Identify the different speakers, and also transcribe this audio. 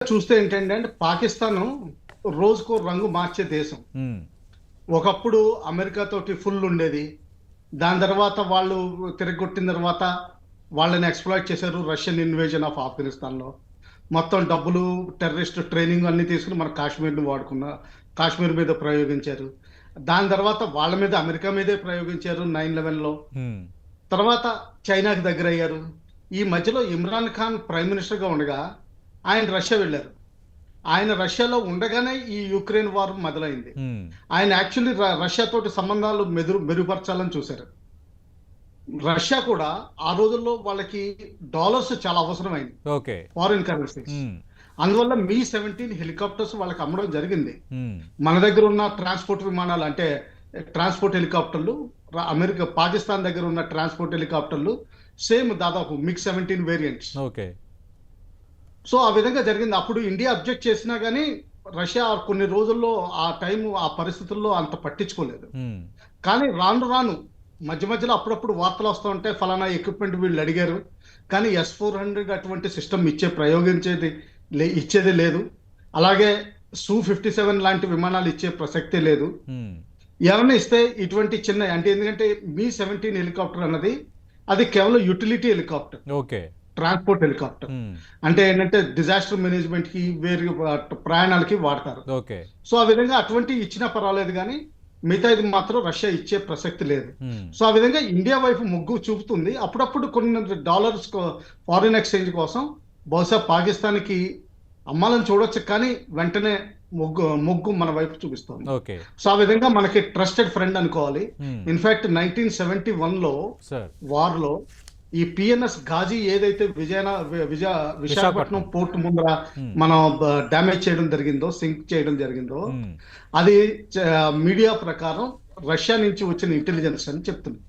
Speaker 1: చూస్తే ఏంటంటే పాకిస్తాన్ రోజుకో రంగు మార్చే దేశం. ఒకప్పుడు అమెరికా తోటి ఫుల్ ఉండేది. దాని తర్వాత వాళ్ళు తిరగొట్టిన తర్వాత వాళ్ళని ఎక్స్‌ప్లాయిట్ చేశారు. రష్యన్ ఇన్వేజన్ ఆఫ్ ఆఫ్ఘనిస్తాన్‌లో. మొత్తం డబ్బులు, టెర్రరిస్ట్ ట్రైనింగ్ అన్నీ తీసుకొని మన కాశ్మీర్‌ని కాశ్మీర్ మీద ప్రయోగించారు. దాని తర్వాత వాళ్ళ మీద అమెరికా మీదే ప్రయోగించారు 9/11లో. తర్వాత చైనాకి దగ్గరయ్యారు. ఈ మధ్యలో ఇమ్రాన్ ఖాన్ ప్రైమ్ మినిస్టర్‌గా ఉండగా ఆయన రష్యా వెళ్లారు. ఆయన రష్యాలో ఉండగానే ఈ యుక్రెయిన్ వార్ మొదలైంది. ఆయన యాక్చువల్లీ రష్యా తోటి సంబంధాలు మెరుగుపరచాలని చూశారు. రష్యా కూడా ఆ రోజుల్లో వాళ్ళకి డాలర్స్ చాలా అవసరమైంది.
Speaker 2: ఓకే.
Speaker 1: Foreign currencies. అందువల్ల మీ-17 హెలికాప్టర్స్ వాళ్ళకి అమ్మడం జరిగింది. మన దగ్గర ఉన్న ట్రాన్స్‌పోర్ట్ విమానాలు అంటే ట్రాన్స్‌పోర్ట్ హెలికాప్టర్లు పాకిస్తాన్ దగ్గర ఉన్న ట్రాన్స్‌పోర్ట్ హెలికాప్టర్లు సేమ్ దాదాపు మిగ్-17 వేరియంట్స్.
Speaker 2: ఓకే.
Speaker 1: సో ఆ విధంగా జరిగింది. అప్పుడు ఇండియా అబ్జెక్ట్ చేసినా గానీ రష్యా కొన్ని రోజుల్లో ఆ పరిస్థితుల్లో అంత పట్టించుకోలేదు. కానీ రాను రాను మధ్య మధ్యలో అప్పుడప్పుడు వార్తలు వస్తూ ఉంటే ఫలానా ఎక్విప్‌మెంట్ వీళ్ళు అడిగారు. కానీ S-400 అటువంటి సిస్టమ్ ఇచ్చేదే లేదు. అలాగే Su-57 లాంటి విమానాలు ఇచ్చే ప్రసక్తే లేదు. ఏమన్నా ఇస్తే ఇటువంటి చిన్న అంటే ఎందుకంటే మీ-17 హెలికాప్టర్ అన్నది అది కేవలం utility helicopter.
Speaker 2: Okay.
Speaker 1: Transport helicopter. అంటే ఏంటంటే డిజాస్టర్ మేనేజ్‌మెంట్‌కి ప్రయాణాలకి వాడతారు.
Speaker 2: ఓకే.
Speaker 1: సో ఆ విధంగా అటువంటివి ఇచ్చినా పర్వాలేదు గానీ మిగతాది మాత్రం రష్యా ఇచ్చే ప్రసక్తి లేదు. సో ఆ విధంగా ఇండియా వైపు మొగ్గు చూపుతుంది. అప్పుడప్పుడు కొన్ని డాలర్స్ ఫారిన్ ఎక్స్‌చేంజ్ కోసం బహుశా పాకిస్తాన్‌కి అమ్మాలని చూడొచ్చు కానీ వెంటనే మొగ్గు మన వైపు చూపిస్తోంది.
Speaker 2: ఓకే.
Speaker 1: సో ఆ విధంగా మనకి ట్రస్టెడ్ ఫ్రెండ్ అనుకోవాలి. ఇన్‌ఫాక్ట్ 1971లో వార్‌లో ఈ పిఎన్ఎస్ ఘాజీ ఏదైతే విశాఖపట్నం పోర్ట్ ముందర మనం డ్యామేజ్ చేయడం జరిగిందో, సింక్ చేయడం జరిగిందో, అది మీడియా ప్రకారం రష్యా నుంచి వచ్చిన ఇంటెలిజెన్స్ అని చెప్తుంది.